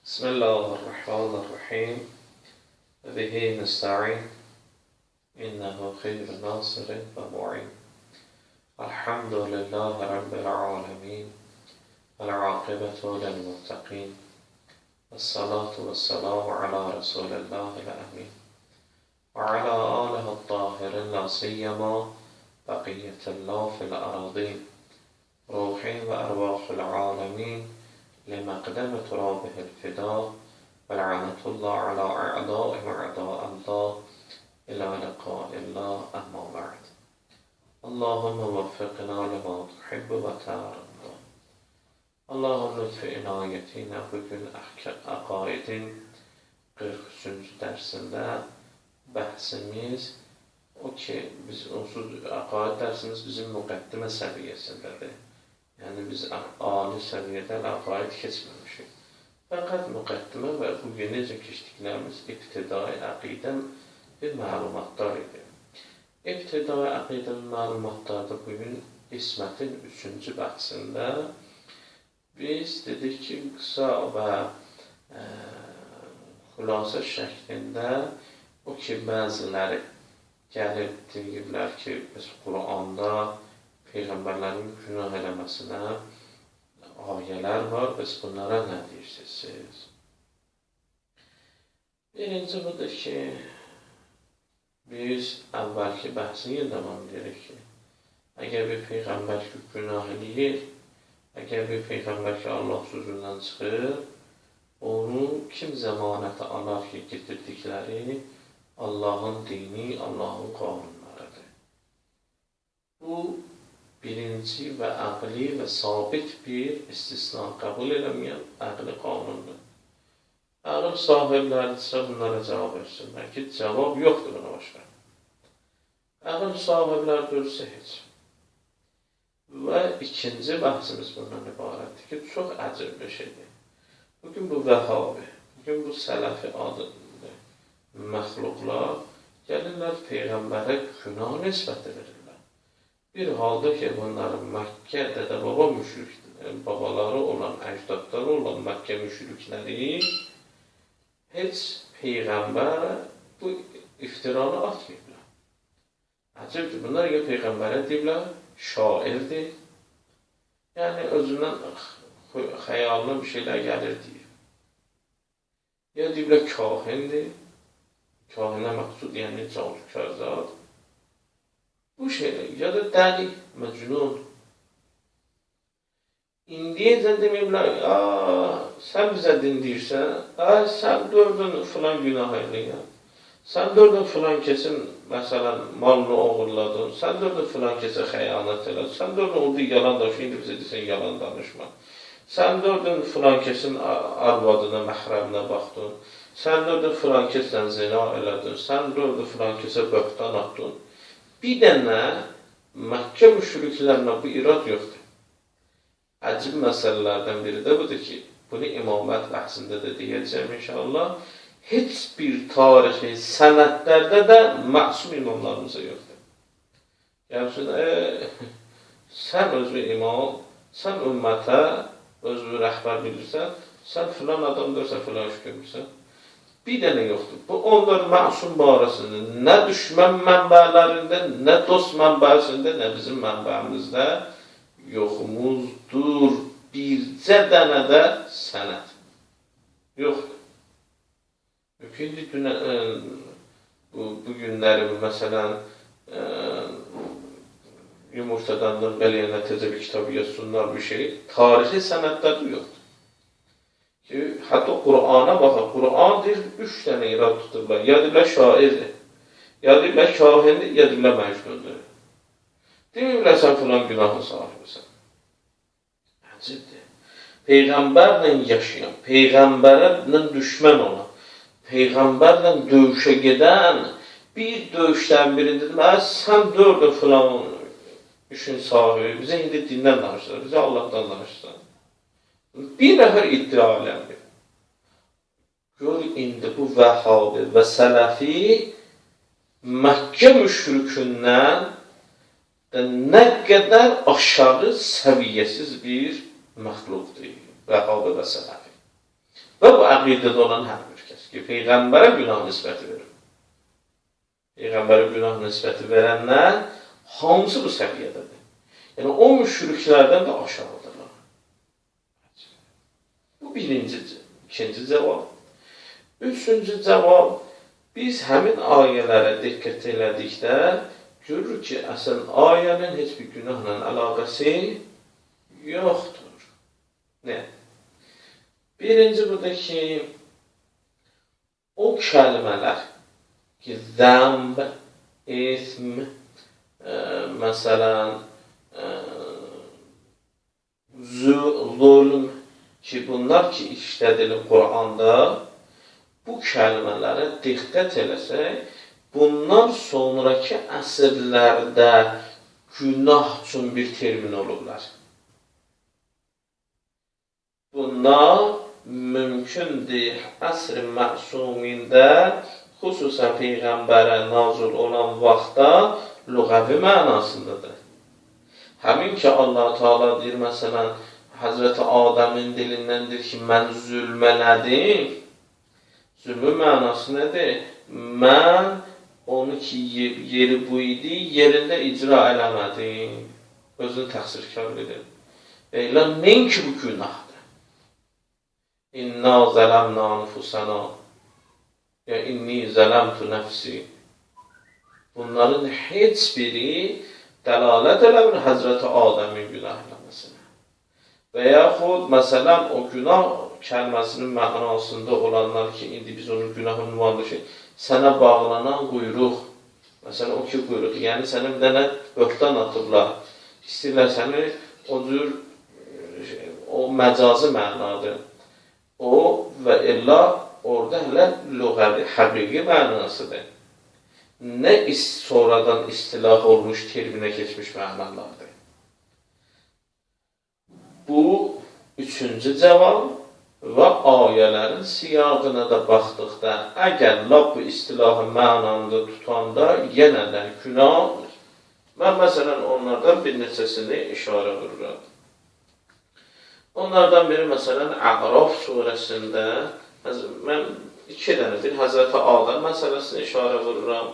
بسم الله الرحمن الرحيم به نستعين إنه خير ناصر ومعين الحمد لله رب العالمين والعاقبة للمتقين والصلاة والسلام على رسول الله الأمين وعلى آله الطاهرين لا سيما بقية الله في الأراضين روحي وأرواح العالمين لمقدم ترابه الفداء ولعنة الله على أعدائهم وأعداء الله إلى لقاء الله أما بعد اللهم وفقنا لما تحب وترضى Allah'ın lütfu inayetiyle bugün akaidin 43. dersinde bahsimiz o ki biz onsuz akaid dersimiz bizim müqəddimə səviyyəsindedir. Yani biz âli səviyyədən akaid keçməmişik. Fakat müqəddimə ve bugün necə keçdiklərimiz ibtidai aqidən bir məlumatlar idi. İbtidai aqidən məlumatlarda bugün İsmətin 3. bəhsində biz dedik ki, qısa və xülasə şəklində o ki, bəziləri gəlib deyirlər ki, biz Quranda Peyğəmbərlərin günah eləməsinə ayələr var, biz bunlara nə deyirsiniz? Birinci budur ki, biz əvvəlki bəhsin yıldaman deyirik ki, əgər bir Peyğəmbər ki, günah eləyir, əgər bir Peyğəmbər ki, Allah sözündən çıxır, onu kim zəmanətə alar ki, getirdikləri Allahın dini, Allahın qanunlarıdır. Bu, birinci və əqli və sabit bir istisna qəbul eləməyən əqli qanundur. Əql sahibləridirsə bunlara cavab versinlər ki, cavab yoxdur buna başqa. Əql sahibləridirsə heç. Və ikinci bəhsimiz bundan ibarətdir ki, çox əcəb bir şeydir. Bugün bu vəhabi, bugün bu sələfi adında məxluqlar gəlirlər Peyğəmbərə günah nisbət edirlər. Bir halda ki, bunların Məkkə dədə-baba babaları olan, əcdadları olan Məkkə müşrikləri heç Peyğəmbərə bu iftiranı atmayıblar. Əcəbdir, bunlar ya Peyğəmbərə deyiblər, şairdir, yəni özündən xəyalına bir şeylər gəlir deyir. Ya deyiblər, kahindir, kahinə məqsud, yəni cansükərzad. Bu şeyler ya da dəli, məcnun. İndiyəcən deməyiblər, sən bizə din deyirsən, sən dördün filan günah eləyən, sən dördün filan kesin, məsələn, malını oğurladın, sən dördün filan kesin xəyanət elədin, sən dördün oldu yalan danışma, indi bizə deyirsən yalan danışma. Sən dördün filan kesin arvadına, məhrəminə baxdın, sən dördün filan kesin zina elədin, sən dördün filan kesin böhtan atdın. Bir dənə Məkkə müşriklərinə bu irad yoxdur. Əcib məsələlərdən biri də budur ki, bunu imamət bəhsində də deyəcəm inşallah, heç bir tarixi sənədlərdə də məsum imamlarımıza yoxdur. Yəni, sən özü imam, sən ümmətə özü rəhbər bilirsən, sən filan adam dörsən, filan iş görürsən. Bir dənə yoxdur. Bu, onlar məsum barəsində, nə düşmən mənbələrində, nə dost mənbəsində, nə bizim mənbəmizdə yoxumuzdur. Bircə dənə də sənət. Yoxdur. İndi bu günləri, məsələn, yumurtadandan beləyənə tezə bir kitabı yazsınlar bir şey, tarixi sənətləri yoxdur. Hətta Qur'ana baxın, Qur'an deyir, 3 dənə irad tuturlar. Ya deyirlər şairdir, ya deyirlər kahindir, ya deyirlər məcnundur. Deyirlər sən filan günahın sahibisən. Əcibdir. Peyğəmbərlə yaşayan, Peyğəmbərlə düşmən olan, Peyğəmbərlə döyüşə gedən bir döyüşdən birində dedim, sən dördün filan işin sahibi, bizə indi dindən danışırlar, bizə Allahdan danışırlar. Bir nəfər iddia eləmir. Gör, indi bu vəhabi və sələfi Məkkə müşrikindən nə qədər aşağı səviyyəsiz bir məxluqdur, vəhabi və sələfi. Və bu əqidədə olan hər bir kəs ki, Peyğəmbərə günah nisbəti verir. Peyğəmbərə günah nisbəti verənlər hamısı bu səviyyədədir. Yəni, o müşriklərdən də aşağıdırlar. Bu birinci, ikinci cavab. Üçüncü cavab, biz həmin ayələrə diqqət elədikdə görürük ki, əslən ayənin heç bir günahla əlaqəsi yoxdur. Nə? Birinci budur ki, o kəlmələr ki, zəmb, ism, məsələn, zulm ki, bunlar ki, işlədilir Quranda, bu kəlmələrə diqqət eləsək, bundan sonraki əsrlərdə günah üçün bir termin olurlar. Bunlar mümkündür əsr-i məsumində, xüsusən Peyğəmbərə nazil olan vaxtda lüğəvi mənasındadır. Həmin ki, Allah Teala deyir, məsələn, Həzrəti Adəmin dilindəndir ki, mən zülm elədim. Zülmün mənası nədir? Mən onu ki, yeri bu idi, yerində icra eləmədim. Özünü təqsirkar edir. Və elə nəinki bu günahdır. İnna zələmna anfusana ya inni zələmtu nəfsi. Bunların heç biri dəlalət eləmir Həzrəti Adəmin günah eləməsinə. Və yaxud, məsələn, o günah kəlməsinin mənasında olanlar ki, indi biz onun günah ünvandır ki, sənə bağlanan quyruq, məsələn, o ki quyruq, yəni sənə bir dənə böhtan atıblar, istəyirlər səni o cür, o məcazi mənadır. O və illa orada hələ lüğəvi, həqiqi mənasıdır. Nə sonradan istilah olmuş, terminə keçmiş mənalardır. Bu, üçüncü cavab və ayələrin siyaqına da baxdıqda, əgər lab bu istilahı mənanda tutanda, yenə də günahdır. Mən, məsələn, onlardan bir neçəsini işarə vururam. Onlardan biri, məsələn, A'raf surəsində, mən iki dənə, bir Həzrəti Adəm məsələsini işarə vururam.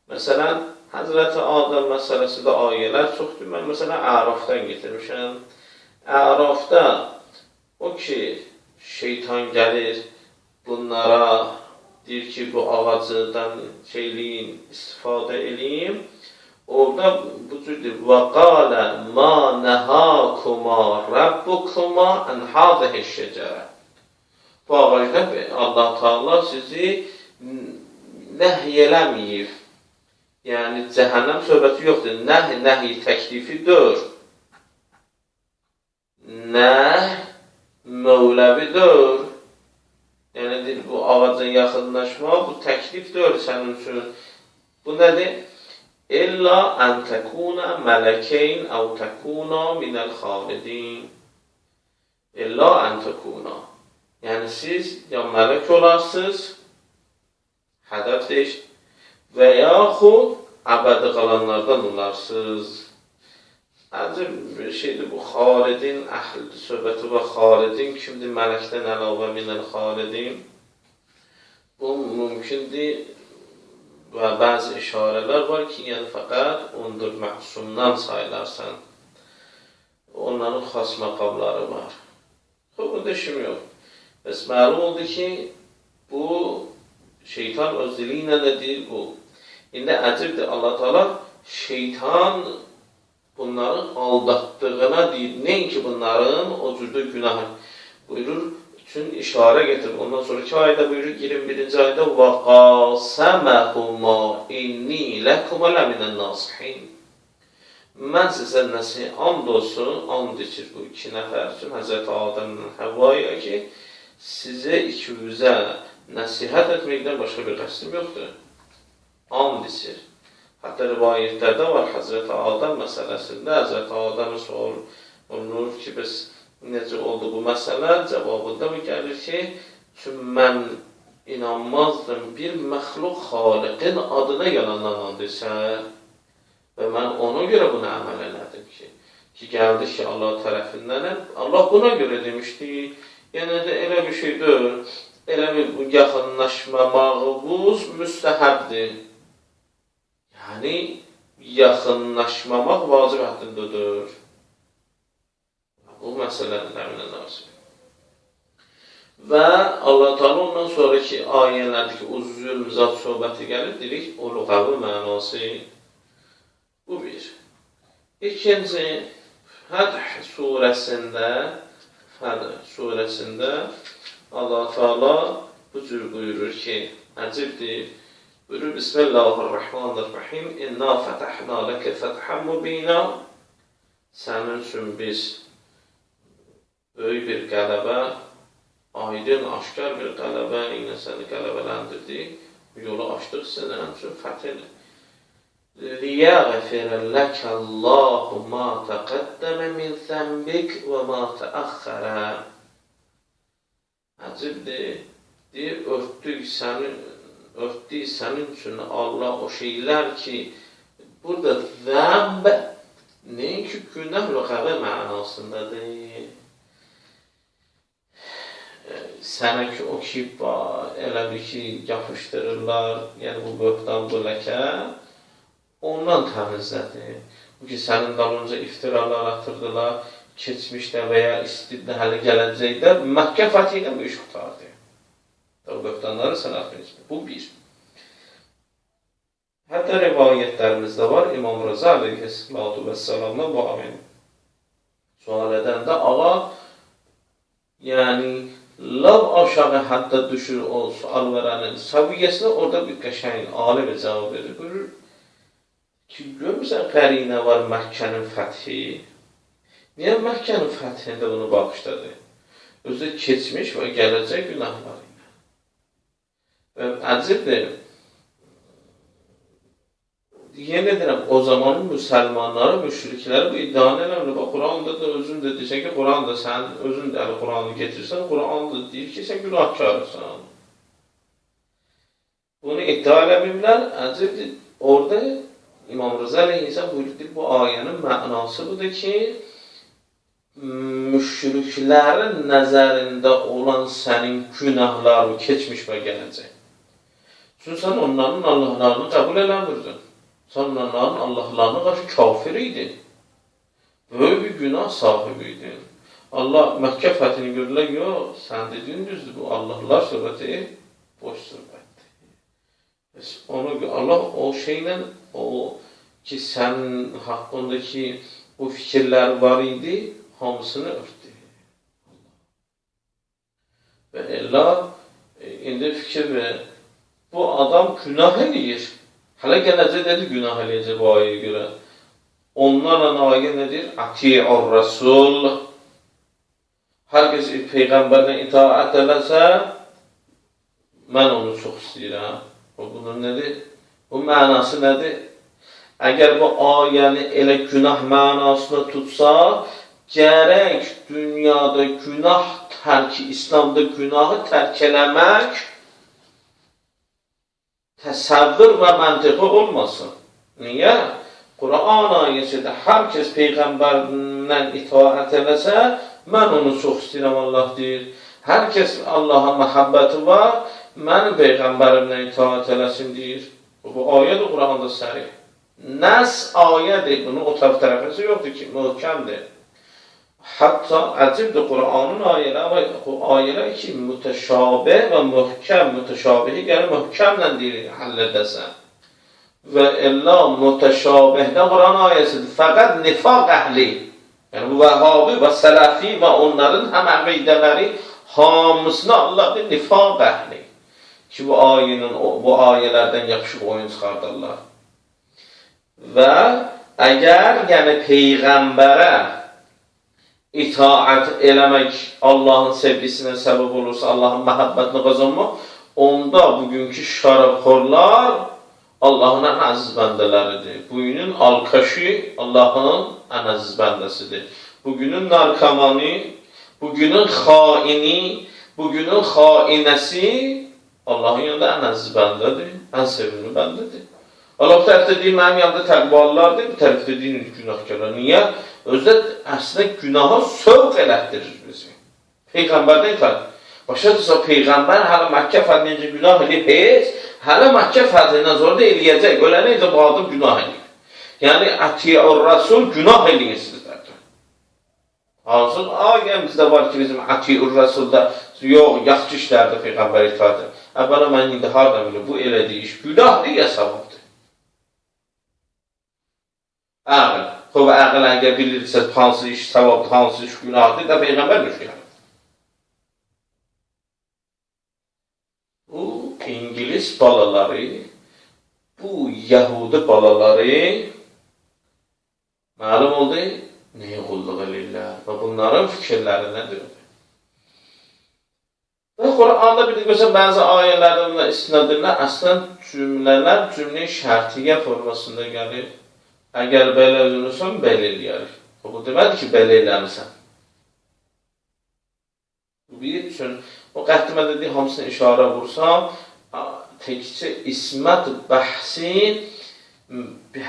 Məsələn, Həzrəti Adəm məsələsində ayələr çoxdur. Mən, məsələn, A'rafdan getirmişəm. A'rafda o ki, şeytan gəlir bunlara, deyir ki, bu ağacıdan şeyliyin, istifadə edeyim. Orada bu cürdür. وَقَالَ مَا نَهَاكُمَا رَبُّكُمَا أَنْ هَذِهِ الشَّجَرَةِ. Bu ağacda Allah Teala sizi nəhy eləməyib. Yəni, cəhənnəm söhbəti yoxdur. Nəhy təklifidir. Nəhy mövləvidir. Yəni, bu ağaca yaxınlaşma, bu təklifdir sənin üçün. Bu nədir? İlla ən təkuna mələkeyn əv təkuna minəl xalidin. İlla ən təkuna. Yəni, siz ya mələk olarsınız, hədəf deyir, və yaxud əbədi qalanlardan olarsınız. Əcib bir şeydir bu, xalidin əhlidir, söhbəti və xalidin kimdir? Mələkdən əlavə minəl xalidin. Bu, mümkündür. Və bəzi işarələr var ki, yəni fəqət ondur məsumdan sayılarsan. Onların xas məqamları var. Burada işim yox. Bəs məlum oldu ki, bu şeytan öz dili ilə də deyir bu. İndi əcibdir, Allah Teala şeytan bunların aldatdığına deyir. Nəinki bunların o cürdə günahı buyurur. Üçün işarə getirib. Ondan sonraki ayda buyurur, 21-ci ayda وَقَاسَمَهُمَا اِنِّي لَكُمَ لَمِنَ النَّاسِحِينَ. Mən sizə nəsih, and olsun, and içir bu iki nəfər üçün, Həzrəti Adəmlə Həvvaya ki, sizə ikimizə nəsihət etməkdən başqa bir qəsdim yoxdur. And içir. Hətta rivayətlərdə var, Həzrəti Adəm məsələsində, Həzrəti Adəmə sual olunur ki, biz necə oldu bu məsələ? Cavabında bu gəlir ki, çünki mən inanmazdım bir məxluq xaliqin adına yalandan andirsən və mən ona görə buna əməl elədim ki, gəldi ki, Allah tərəfindənəm. Allah buna görə demişdi, Yəni də elə bir şey deyil. Elə bir bu yaxınlaşmamağımız müstəhəbdir. Yəni, yaxınlaşmamaq vacib həddindədir. Bu məsələnin əminə nasib. Və Allah Teala ondan sonraki ayələrdəki o zülm zat söhbəti gəlir, dedik, o lüğəvi mənası bu bir. İkinci, Fəth surəsində Allah Teala bu cür buyurur ki, əcibdir, buyurur, Bismillahirrahmanirrahim, İnna fətəhna ləkə fətəhən mubina, sənin üçün biz böyük bir qələbə, aydın, aşkar bir qələbə ilə səni qələbələndirdik, yolu açdıq sənin üçün fəthidir. لِيَغْفِرَ لَكَ اللّٰهُ مَا تَقَدَّمَ مِنْ ذَنْبِكَ وَمَا تَأَخَّرَ. Əcibdir, deyir, örtdük sənin üçün Allah o şeylər ki, burada zəmb, nəinki günah lüğəvi mənasındadır. Sənə ki, o ki, elə bir ki, yapışdırırlar, yəni bu böhtan, bu ləkə, ondan təmizlədir. Bu ki, sənin dalınca iftiralar atırdılar, keçmişdə və ya istiddə hələ gələcəkdə Məkkə fəthi ilə bu iş qutardı. O böhtanları sən atmayacaq. Bu bir. Hətta rivayətlərimizdə var, İmam Rıza aleyhissalatu vesselamla bu amin. Sual edəndə ağa, yəni, lav aşağı hətta düşür o sual verənin səviyyəsinə orada bir qəşəng, ali bir cavab verir. Buyurur ki, görmürsən qərinə var Məkkənin fəthi. Niyə Məkkənin fəthində bunu bağışladı? Özü keçmiş və gələcək günahları ilə. Və əcibdir, yenə deyirəm, o zamanın müsəlmanları, müşrikləri bu iddianı eləmir. Bax, Quranda da özün də deyirsən ki, Quranda sən özün də Quranı getirsən, Quranda deyir ki, sən günahkarsan. Bunu iddia eləmirlər, əcibdir. Orada İmam Rıza aleyhisselam buyurdu, bu ayənin mənası budur ki, müşriklərin nəzərində olan sənin günahları keçmiş və gələcək. Çünki sən onların Allahlarını qəbul eləmirdin. Sən onların Allahlarına qarşı kafir idin. Böyük bir günah sahibi idin. Allah Məkkə fəthini görürlər, yox, sən dediyin düzdür, bu Allahlar söhbəti boş söhbətdir. Allah o şeylə, o ki, sənin haqqındakı bu fikirlər var idi, hamısını örtdü. Və Allah indi fikir verir, bu adam günah eləyir. Hələ gələcək dedi, günah eləyəcək bu ayəyə görə. Onlarla ayə nedir? Ati'ur Rasul. Hər kəs Peyğəmbərlə itaət eləsə, mən onu çox istəyirəm. Bunun nədir? Bu mənası nədir? Əgər bu ayəni elə günah mənasını tutsa, gərək dünyada günah tərki, İslamda günahı tərk eləmək təsəvvür və məntiqi olmasın. Niyə? Quran ayəsində hər kəs Peyğəmbərlə itaət eləsə, mən onu çox istəyirəm, Allah deyir. Hər kəs Allaha məhəbbəti var, mənim Peyğəmbərimlə itaət eləsin, deyir. Bu ayədir Quranda sərih. Nəs ayədir, bunun o tərəfəsi yoxdur ki, möhkəmdir. Hətta əcibdir Quranın ayələri, amma o ayələr ki, mütəşabih və möhkəm, mütəşabihi gəlir möhkəmlə deyilir, həll edəsən. Və illa mütəşabihdə Quran ayəsidir, fəqət nifaq əhli, yəni bu vəhabi və sələfi və onların həm əqidələri hamısına Allah deyir, nifaq əhli ki, bu ayələrdən yapışıq oyun çıxardarlar. Və əgər yəni Peyğəmbərə itaət eləmək Allahın sevgisinə səbəb olursa, Allahın məhəbbətini qazanmaq, onda bugünkü şərəfxorlar Allahın ən əziz bəndələridir. Bugünün alkaşı Allahın ən əziz bəndəsidir. Bugünün narkomani, bugünün xaini, bugünün xainəsi Allahın yanında ən əziz bəndədir, ən sevimli bəndədir. Allah bu tərəfdə deyir, mənim yanında təqvalılardır, bu tərəfdə deyir, günahkarlar. Niyə? Özdə əslində günaha sövq elətdirir bizi. Peyğəmbərdən itaat. Başa düşsə, Peyğəmbər hələ Məkkə fəthində günah edib heç, hələ Məkkə fəthindən sonra da eləyəcək. Ölənə isə bu adam günah edib. Yəni, Atiur Rasul günah eləyin sizlərdir. Hansın, ayəmizdə var ki, bizim Atiur Rasulda yox, yaxşı işlərdə Peyğəmbər itaatdır. Əvvəla mən indi harada bilir, bu elədiyi iş günahdır ya savabdır. Əql. Xov, əql əgər bilirsə, hansı iş savabdır, hansı iş günahdır da Peyğəmbər müşkildir. Bu İngiliz balaları, bu Yahudi balaları məlum oldu, nəyə qulluq edirlər və bunların fikirləri nədir? Və Qur'anda bir də görsən, bəzi ayələrində istinadırlar, əslən cümlələr cümlə-i şərtiyyə formasında gəlir. Əgər belə özünürsən, belə eləyərik. Bu demədir ki, belə eləmirsən. Bu bir üçün, o qəddimə dediyi hamısını işarə vursam, təkcə ismət bəhsin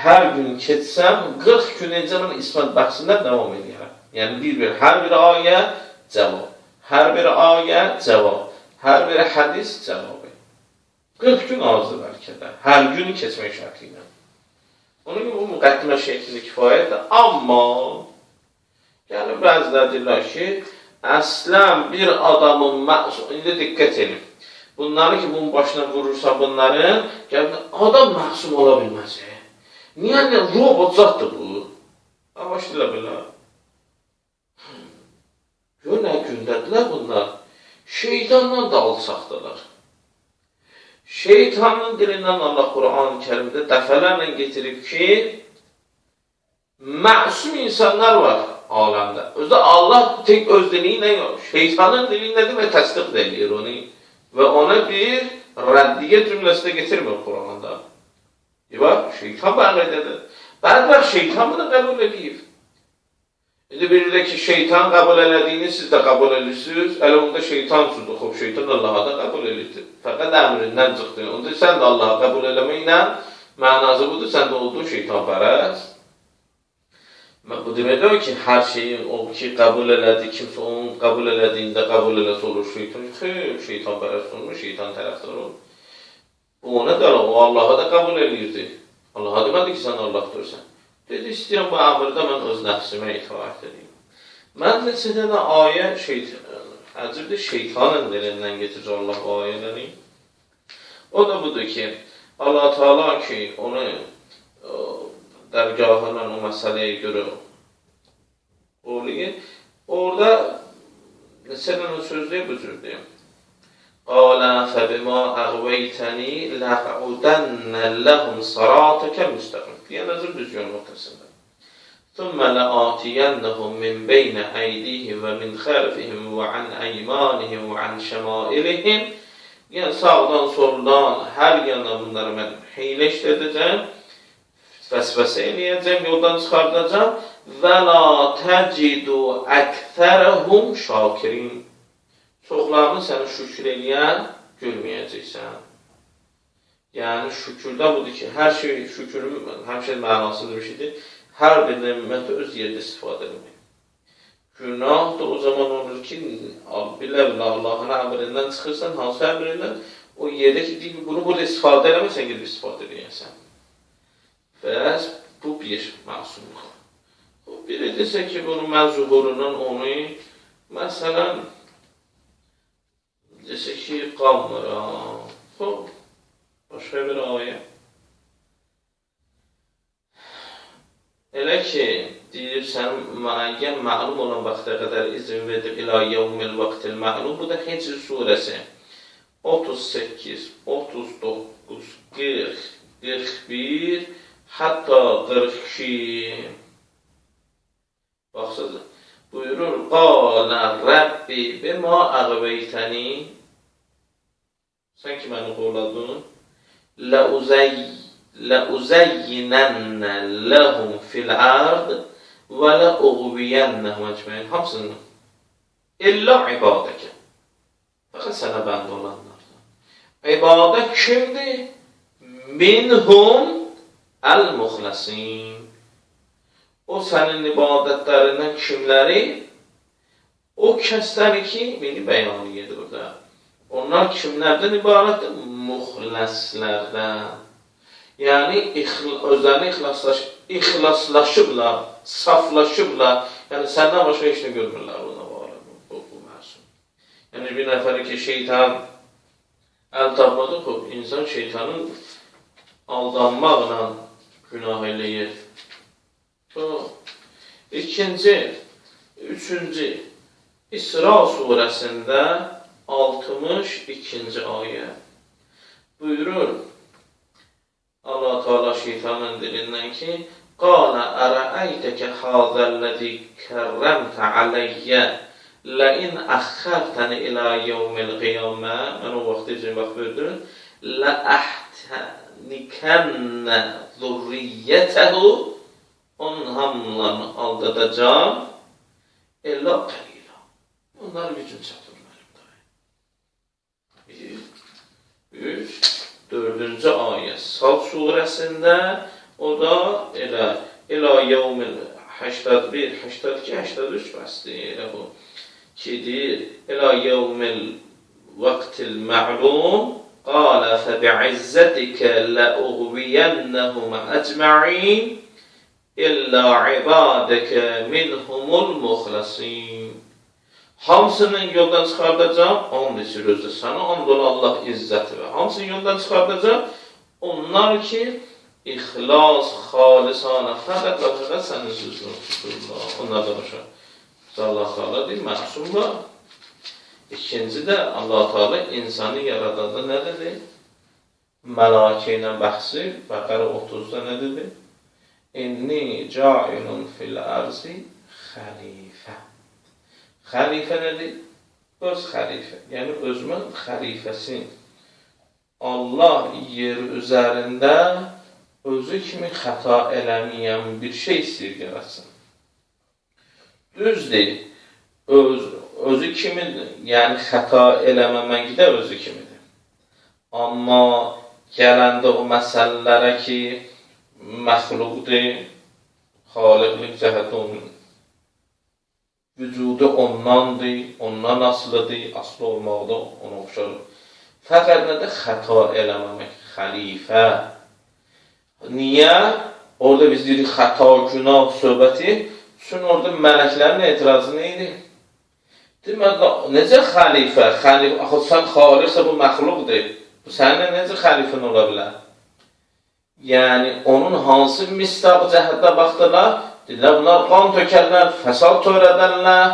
hər gün keçsəm, 40 gün necə mən ismət bəhsindən devam edirəm. Yəni, hər bir ayə cavab, hər bir ayə cavab, hər bir hədis cavabı. 40 gün azdır bəlkə də, hər gün keçmək şərti ilə. Onun gibi bu müqəddimə şeklində kifayətdir. Amma, yəni bəzilər deyirlər ki, əslən bir adamın məsum, indi diqqət edin. Bunları ki, bunun başına vurursa bunların, adam məsum ola bilməz. Niyə? Robot zatdır bu. Başlayırlar belə. Gör nə gündədirlər bunlar. Şeytandan da alçaqdırlar. Şeytanın dilindən Allah Qur'an-ı Kərimdə dəfələrlə getirib ki, məsum insanlar var aləmdə. Özdə Allah tek öz dili ilə yox, şeytanın dili nədir və təsdiq edir onu. Və ona bir rəddiyə cümləsində getirmir Qur'anda. Bax, şeytan bəğədədir. Bədbəxt şeytan bunu qəbul edib. İndi bir də ki, şeytan qəbul elədiyini siz də qəbul edirsiniz. Elə onda şeytan sudur. Xoş, şeytan Allah'a da qəbul edir. Fəqət əmrindən çıxdı. Onda sən də Allah'a qəbul eləməklə mənazı budur, sən də olduğun şeytan pərəst. Bu deməkdir ki, hər şeyi o ki, qəbul elədi, kimsə onun qəbul elədiyində qəbul eləsə olur şeytan. Şeytan pərəst olmuş, şeytan tərəfdar olur. Bu ona da, o Allah'a da qəbul eləyirdi. Allah'a demədi ki, sən Allah dursan. Dedi, istəyirəm bu əmrdə mən öz nəfsimə itaat edeyim. Mən neçə dənə ayə əcibdir, şeytanın dilindən getirir Allah o ayələri. O da budur ki, Allah Teala ki, onu dərgahından o məsələyə görə oluyor. Orada neçə dənə söz deyib, bu cür deyim. Qalə fəbimə əğvəytəni ləqudənnə ləhum saratəkə müstəqim. Yəni, özür düzgün noktasında. ثُمَّ لَآتِيَنَّهُمْ مِنْ بَيْنَ أَيْدِيهِمْ وَمِنْ خَلْفِهِمْ وَعَنْ أَيْمَانِهِمْ وَعَنْ شَمَائِلِهِمْ. Yəni, sağdan, soldan, hər yana bunları mən hiylə işlədəcəm, vəsvəsə eləyəcəm, yoldan çıxardacam. Və la təcidu əktərəhum şakirin. Çoxlarını səni şükür eləyən görməyəcəksən. Yəni, şükürdə budur ki, hər şey, şükürün həmişə mənasıdır bir şeydir. Hər bir neməti öz yerdə istifadə edilmək. Günah da o zaman olur ki, bilə-bilə Allahın əmrindən çıxırsan, hansı əmrindən, o yerdə ki, bunu burada istifadə eləməsən, gedib istifadə edəyəsən. Bəs bu bir məsumluq. Biri desə ki, bunun mən zuhurundan onu, məsələn, desə ki, qalmıram. Başqa bir ayə. Elə ki, deyir, sən müəyyən məlum olan vaxta qədər izin verdir ilə yevmil vaxtil məlum. Bu da Hicr surəsi 38, 39, 40, 41, hətta 42. Baxsınız, buyurur, qalə Rəbbi bimə əğvəytəni. Sən ki, məni qoğladın. لَأُزَيِّنَنَّ لَهُمْ فِي الْعَرْضِ وَلَأُغْوِيَنَّهُمْ ecmaîn. Hamısını. İlla ibadəkə. Fəqət sənə bənd olanlardan. İbadət kimdir? Minhum əl-muxləsin. O sənin ibadətlərindən kimləri? O kəsləri ki, beni bəyan edir orada. Onlar kimlərdən ibarətdir? Muxləslərdən. Yəni, özlərini ixlaslaşıblar, saflaşıblar. Yəni, səndən başqa heç nə görmürlər ona var. Bu məsum. Yəni, bir nəfəri ki, şeytan əl tapmadı, insan şeytanın aldanmaqla günah eləyir. İkinci, üçüncü, İsra surəsində 62-ci ayə buyurur Allah Teala şeytanın dilindən ki Qala ərəəytəkə hazəl-ləzi kərrəmtə aləyyə ləin əxxərtəni ilə yevmil qiyamə mən o vaxt üçün vaxt buyurdur ləəhtənikənnə zurriyyətəhu onun hamılarını aldadacam illa qəliyyə. Onlar gücün çatır mənim daim. 3, 4-cü ayə Sad surəsində o da elə yevmil 81, 82, 83 bəsdir. Elə bu ki deyir elə yevmil vaqtil ma'lum qalə fəbi'izzətikə ləuğviyənnəhum əcma'in İlla ibadəkə minhumul muxlasin. Hamısının yoldan çıxardacaq, and içir özü sana, and ola Allah izzəti və hamısının yoldan çıxardacaq, onlar ki, ixlas, xalisanə, fəqət və fəqət sənin sözünü tuturlar. Onlar da başa. Allah Teala deyir, məsumlar. İkinci də Allah Teala insanı yaradanda nə dedi? Məlakə ilə bəhsi, Bəqərə 30-da nə dedi? İnni cailun fil arzi xəlifə. Xəlifə nədir? Öz xəlifə. Yəni, özümün xəlifəsi. Allah yer üzərində özü kimi xəta eləməyən bir şey istəyir yaratsın. Düzdür, özü kimidir, yəni xəta eləməməkdə özü kimidir. Amma gələndə o məsələlərə ki, məxluqdur, xaliqlik cəhəti onun vücudu ondandır, ondan asılıdır, aslı olmaqda ona oxşar. Fəqət nədir? Xəta eləməmək, xəlifə. Niyə? Orada biz deyirik xəta, günah söhbəti. Çünki orada mələklərin etirazı neydi? Deməli, necə xəlifə? Axı, sən xaliqsə bu məxluqdur. Bu sənin necə xəlifən ola bilər? Yəni, onun hansı misdaq cəhətdə baxdılar? Dedilər, bunlar qan tökərlər, fəsad törədərlər,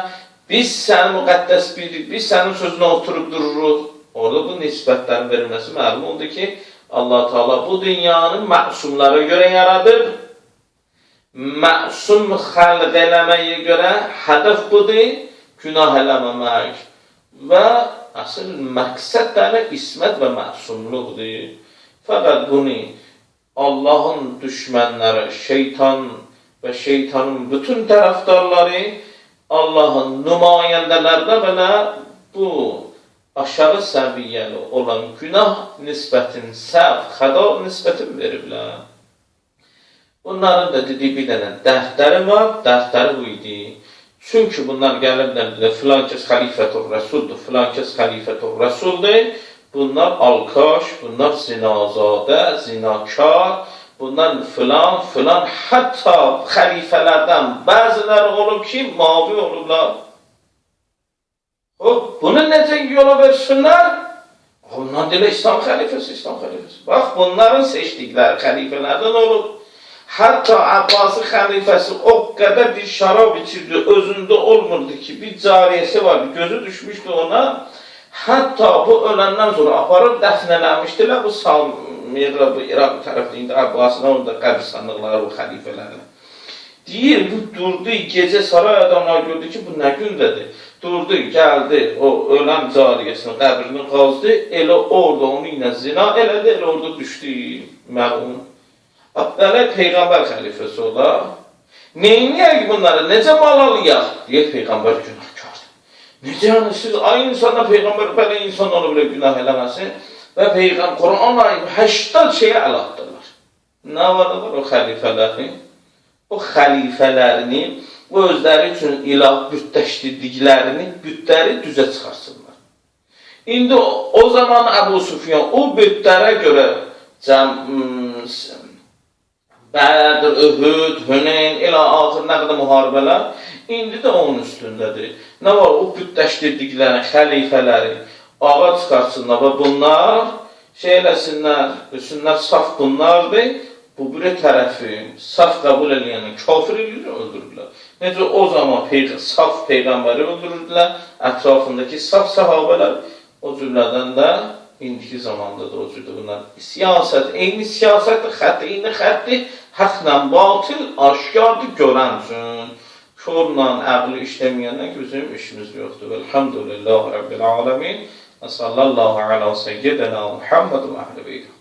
biz səni müqəddəs bilirik, biz sənin sözünə oturub dururuq. Orada bu nisbətlərin verilməsi məlum oldu ki, Allah Teala bu dünyanı məsumlara görə yaradıb, məsum xəlq eləməyə görə hədəf budur, günah eləməmək və əsl məqsəd də ismət və məsumluqdur. Fəqət bunu Allahın düşmənləri, şeytan və şeytanın bütün tərəfdarları Allahın nümayəndələrdə belə bu aşağı səviyyəli olan günah nisbətin, səhv, xəda nisbətin veriblər. Bunların da dediyi bir dənə dərdləri var, dərdləri bu idi. Çünki bunlar gəliblər, filan kəs xəlifətur rəsuldur, filan kəs xəlifətur rəsuldur. Bunlar alkaş, bunlar zinazadə, zinakar, bunlar filan, hətta xəlifələrdən bəziləri olub ki, mavi olublar. Bunu necə yola versinlər? Bunlar deyilə İslam xəlifəsi. Bax, bunların seçdikləri xəlifələrdən olub. Hətta Abbasi xəlifəsi o qədər bir şarab içirdi, özündə olmurdu ki, bir cariyəsi vardı, gözü düşmüşdü ona. Hətta bu öləndən sonra aparıb dəfn eləmişdilər bu Samira, bu İraq tərəfliyində Abbasına, orada qəbristanlıqları, bu xəlifələrlə. Deyir, bu durdu, gecə saray adamlar gördü ki, bu nə gündədir? Durdu, gəldi, o ölən cariyəsinin qəbrini qazdı, elə orada onu ilə zina elədi, elə orada düşdü məlum. Belə Peyğəmbər xəlifəsi olar. Neyniyək bunları, necə mal alıyaq? Deyək, Peyğəmbər günahkardır. Necə yəni, siz aynı insanda Peyğəmbər belə insan onu belə günah eləməsin və Peyğəmbər, Quran ayı 80 şeyə əl atdırlar. Nə var o xəlifələrini? O xəlifələrini, o bu özləri üçün ilah bütləşdirdiklərini, bütləri düzə çıxarsınlar. İndi o zaman Əbu Süfyan o bütlərə görə Bədr, Ühud, Hüneyn, elə axır nə qədər müharibələr indi də onun üstündədir. Nə var? O bütləşdirdikləri, xəlifələri ağa çıxartsınlar və bunlar şey eləsinlər, üstünlər saf bunlardır. Bu bir tərəfi saf qəbul eləyəni kafir eləyir, öldürürlər. Necə o zaman saf peyğəmbəri öldürürdülər, ətrafındakı saf sahabələr, o cümlədən də indiki zamanda da o cürdə bunlar. Siyasət, eyni siyasətdir, eyni xətti, haqla batıl aşkardır görən üçün. Körlə, əqli işləməyəndən ki, bizim işimiz yoxdur. Elhamdülillah Rabbil aləmin. Və sallallahu ala seyyidina Muhammed və əhli beyt.